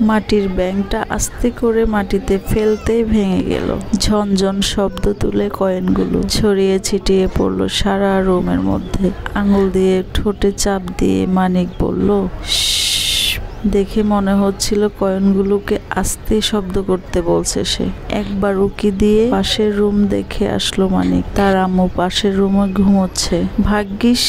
মাটির ব্যাংকটা আস্তে করে মাটিতে ফেলতেই ভেঙে গেল। ঝনঝন শব্দ তুলে কয়েনগুলো ছড়িয়ে ছিটিয়ে পড়লো সারা রুমের মধ্যে। আঙুল দিয়ে ঠোঁটে চাপ দিয়ে মানিক বলল, দেখে মনে হচ্ছিল কয়েনগুলোকে আস্তে শব্দ করতে বলছে সে। একবার উকি দিয়ে পাশের রুম দেখে আসলো মানিক। তার আম্মু পাশের রুমে ঘুমোচ্ছে। ভাগ্যিস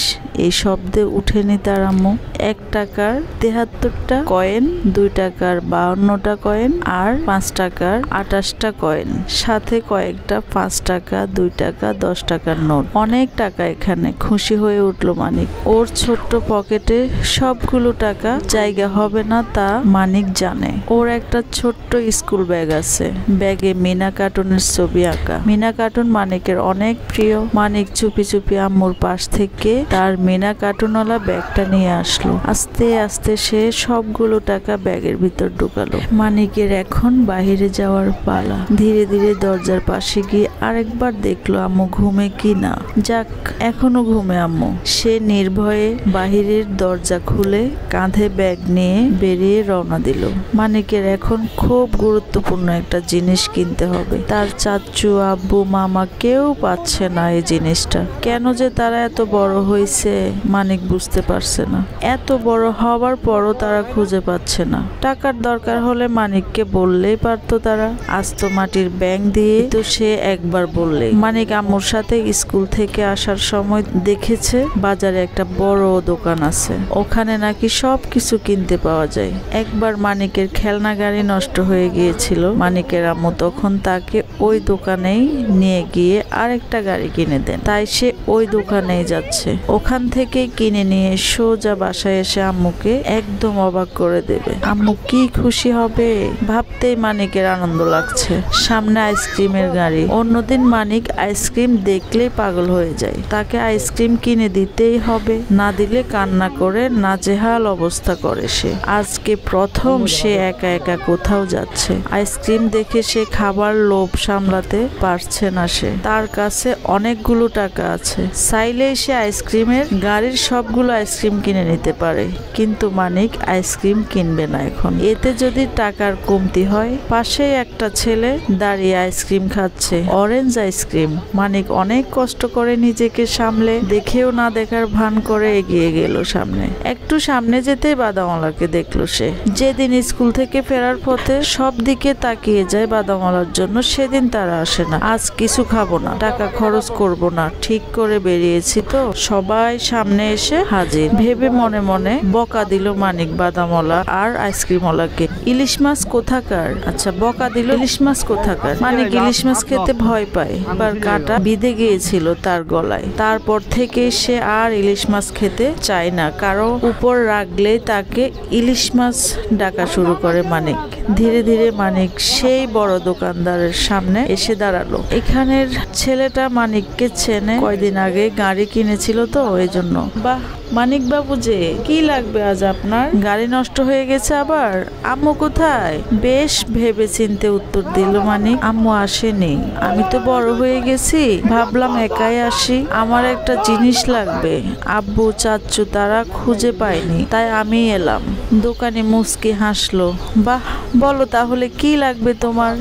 এই শব্দে উঠেনি তার আম্মু। 1 টাকার 73টা কয়েন, 2 টাকার 52টা কয়েন আর 5 টাকার 28টা কয়েন, সাথে কয়েকটা 5 টাকা, 2 টাকা, 10 টাকার নোট। অনেক টাকা এখানে। খুশি হয়ে উঠল মানিক। ওর ছোট্ট পকেটে সবগুলো টাকা জায়গা হবে না তা মানিক জানে। ওর একটা ছোট্ট স্কুল ব্যাগ আছে। ব্যাগে মিনা কার্টুনের ছবি আঁকা। মিনা কার্টুন মানিকের অনেক প্রিয়। মানিক চুপি চুপি আম্মুর পাশ থেকে তার মিনা কার্টুনওয়ালা ব্যাগটা নিয়ে আসলো। আস্তে আস্তে সে সবগুলো টাকা ব্যাগের ভিতর ঢুকালো। মানিকের এখন বাহিরে যাওয়ার পালা। ধীরে ধীরে দরজার পাশে গিয়ে আরেকবার দেখলো আম্মু ঘুমে কি না। যাক, এখনো ঘুমে আম্মু। সে নির্ভয়ে বাহিরের দরজা খুলে কাঁধে ব্যাগ নিয়ে বেরিয়ে রওনা দিল। মানিকের এখন খুব গুরুত্বপূর্ণ একটা জিনিস কিনতে হবে। তার চাচু, আব্বু, মামা কেউ পাচ্ছে না এই জিনিসটা। কেন যে তারা এত বড় হয়েছে মানিক বুঝতে পারছে না। এত বড় হওয়ার পরও তারা খুঁজে পাচ্ছে না। টাকার দরকার হলে মানিককে বললেই পারতো তারা। আস্ত মাটির ব্যাংক দিয়ে তো সে একবার বললে। মানিক আম্মুর সাথে স্কুল থেকে আসার সময় দেখেছে বাজারে একটা বড় দোকান আছে। ওখানে নাকি সবকিছু কিনতে পাওয়া যায়। একবার মানিকের খেলনা গাড়ি নষ্ট হয়ে গিয়েছিল। মানিকের আম্মু তখন তাকে ওই দোকানেই নিয়ে গিয়ে আরেকটা গাড়ি কিনে দেন। তাই সে ওই দোকানেই যাচ্ছে। ওখান থেকে কিনে নিয়ে সোজা বাসায় এসে আম্মুকে একদম অবাক করে দেবে। আম্মু কি খুশি হবে ভাবতেই মানিকের আনন্দ লাগছে। সামনে আইসক্রিমের গাড়ি। অন্যদিন মানিক আইসক্রিম দেখলেই পাগল হয়ে যায়। তাকে আইসক্রিম কিনে দিতেই হবে, না দিলে কান্না করে নাজেহাল অবস্থা করে সে। আজকে প্রথম সে একা একা কোথাও যাচ্ছে। আইসক্রিম দেখে সে খাবার লোভ সামলাতে পারছে না। সে তার কাছে অনেকগুলো টাকা আছে। চাইলেই সে আইসক্রিমের গাড়ির সবগুলো আইসক্রিম কিনে নিতে পারে, কিন্তু মানিক আইসক্রিম কিনবে না এখন। এতে যদি টাকার কমতি হয়। পাশেই একটা ছেলে দাঁড়িয়ে আইসক্রিম খাচ্ছে, অরেঞ্জ আইসক্রিম। মানিক অনেক কষ্ট করে নিজেকে সামলে দেখেও না দেখার ভান করে এগিয়ে গেল সামনে। একটু সামনে যেতেই বাদামওয়ালাকে দেখলো সে। যেদিন স্কুল থেকে ফেরার পথে সব দিকে তাকিয়ে যায় বাদামওয়ালার জন্য, সেদিন তারা আসে না। আজ কিছু খাবো না, টাকা খরচ করব না, ঠিক করে বেরিয়েছি তো। সবাই সামনে এসে হাজির ভেবে মনে মনে বকা দিল মানিক বাদামওয়ালা আর আইসক্রিমওয়ালাকে। ইলিশ মাছ কোথাকার? আচ্ছা, বকা দিল ইলিশ মাছ কোথাকার। মানিক ইলিশ মাছ খেতে ভয় পায়। এবার কাঁটা বিঁধে গিয়েছিল তার গলায়। তারপর থেকে সে আর ইলিশ মাছ খেতে চায় না। কারো উপর রাগলেই তাকে ইলিশ মাছ ডাকা শুরু করে মানিক। ধীরে ধীরে মানিক সেই বড় দোকানদারের সামনে এসে দাঁড়ালো। এখানের ছেলেটা মানিককে চেনে, কয়দিন আগে গাড়ি কিনেছিল তো এই জন্য। বাহ মানিক বাবু, যে কি লাগবে আজ আপনার? গাড়ি নষ্ট হয়ে গেছে আবার? আম্মু কোথায়? বেশ ভেবে চিনতে উত্তর দিল মানিক। আম্মু আসেনি। আমি তো বড় হয়ে গেছি, ভাবলাম একাই আসি। আমার একটা জিনিস লাগবে। আব্বু, চাচ্চু তারা খুঁজে পায়নি, তাই আমি এলাম। দোকানে মুচকি হাসলো। বাহ, বলো তাহলে কি লাগবে তোমার?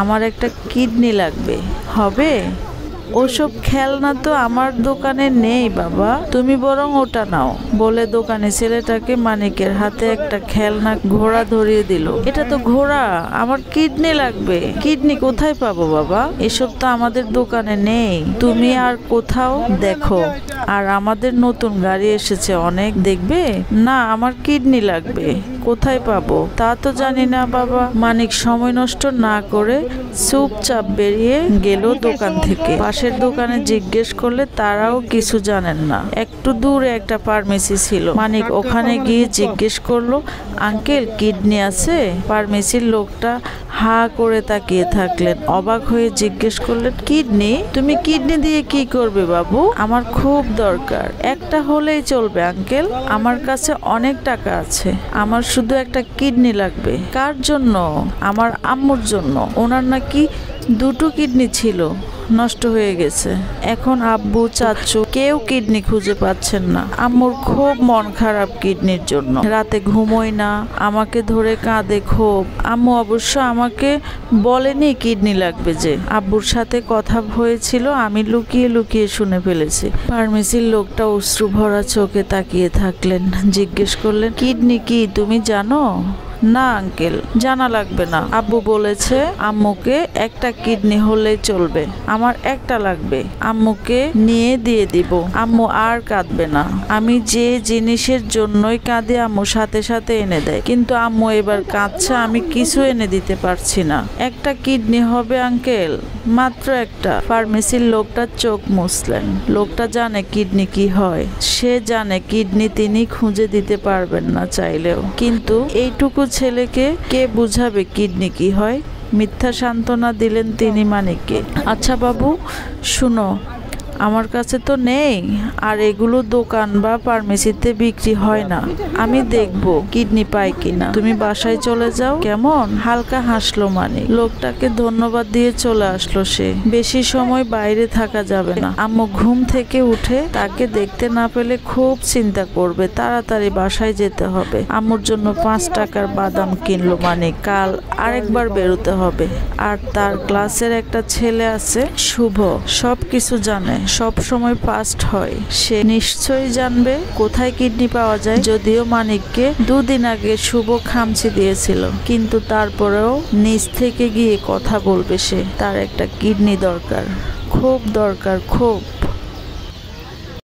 আমার একটা কিডনি লাগবে। হবে? ওসব খেলনা তো আমার দোকানে নেই বাবা, তুমি বরং ওটা নাও বলে দোকানে ছেলেটাকে মানিকের হাতে একটা খেলনা ঘোড়া ধরিয়ে দিল। এটা তো ঘোড়া, আমার কিডনি লাগবে। কিডনি কোথায় পাবো বাবা? এসব তো আমাদের দোকানে নেই, তুমি আর কোথাও দেখো। আর আমাদের নতুন গাড়ি এসেছে অনেক, দেখবে না? আমার কিডনি লাগবে, কোথায় পাবো তা তো জানি না বাবা। মানিক সময় নষ্ট না করে চুপচাপ বেরিয়ে গেল দোকান থেকে। পাশের দোকানে জিজ্ঞেস করলে তারাও কিছু জানেন না। একটু দূরে একটা ফার্মেসি ছিল। মানিক ওখানে গিয়ে জিজ্ঞেস করলো, আঙ্কেল কিডনি আছে? ফার্মেসির লোকটা হা করে তাকিয়ে থাকলেন। অবাক হয়ে জিজ্ঞেস করলেন, কিডনি? তুমি কিডনি দিয়ে কি করবে বাবু? আমার খুব দরকার। একটা হলেই চলবে আঙ্কেল, আমার কাছে অনেক টাকা আছে। আমার শুধু একটা কিডনি লাগবে। কার জন্য? আমার আম্মুর জন্য। ওনার নাকি 2টো কিডনি ছিল। নষ্ট হয়ে গেছে। এখন আব্বু চাচ্চু কেউ কিডনি খুঁজে পাচ্ছেন না। আম্মুর খুব মন খারাপ কিডনির জন্য, রাতে ঘুমোয় না, আমাকে ধরে কাঁদে খুব। আম্মু অবশ্য আমাকে বলেনি কিডনি লাগবে যে, আব্বুর সাথে কথা হয়েছিল, আমি লুকিয়ে লুকিয়ে শুনে ফেলেছি। ফার্মেসির লোকটা অশ্রু ভরা চোখে তাকিয়ে থাকলেন, জিজ্ঞেস করলেন, কিডনি কি তুমি জানো? না আঙ্কেল, জানা লাগবে না। আব্বু বলেছে আম্মুকে একটা কিডনি হলেই চলবে, আমার একটা লাগবে, আম্মুকে নিয়ে দিয়ে দিব, আম্মু আর কাঁদবে না। আমি যে জিনিসের জন্যই কাঁদে আম্মু সাথে সাথে এনে দেয়, কিন্তু আম্মু এবার কাঁদছে, আমি কিছু এনে দিতে পারছি না। একটা কিডনি হবে আঙ্কেল, মাত্র একটা। ফার্মেসির লোকটা চোখ মুছলেন। লোকটা জানে কিডনি কি হয়, সে জানে কিডনি তিনি খুঁজে দিতে পারবেন না চাইলেও, কিন্তু এইটুকু ছেলেকে কে বুঝাবে কিডনি কি হয়? মিথ্যা সান্ত্বনা দিলেন তিনি মানিককে। আচ্ছা বাবু শুনো, আমার কাছে তো নেই, আর এগুলো দোকান বা ফার্মেসিতে বিক্রি হয় না, আমি দেখব কিডনি পাই কিনা, তুমি বাসায় চলে যাও কেমন? হালকা হাসলো মানিক। লোকটাকে ধন্যবাদ দিয়ে চলে আসলো সে। বেশি সময় বাইরে থাকা যাবে না, আম্মু ঘুম থেকে উঠে তাকে দেখতে না পেলে খুব চিন্তা করবে, তাড়াতাড়ি বাসায় যেতে হবে। আম্মুর জন্য 5 টাকার বাদাম কিনলো মানিক, কাল আরেকবার বেরোতে হবে। আর তার ক্লাসের একটা ছেলে আছে শুভ, সব কিছু জানে, সব সময় ফার্স্ট হয়, সে নিশ্চয়ই জানবে কোথায় কিডনি পাওয়া যায়। যদিও মানিককে 2 দিন আগে শুভ খামচি দিয়েছিল, কিন্তু তারপরেও নিজ থেকে গিয়ে কথা বলবে সে, তার একটা কিডনি দরকার, খুব দরকার, খুব।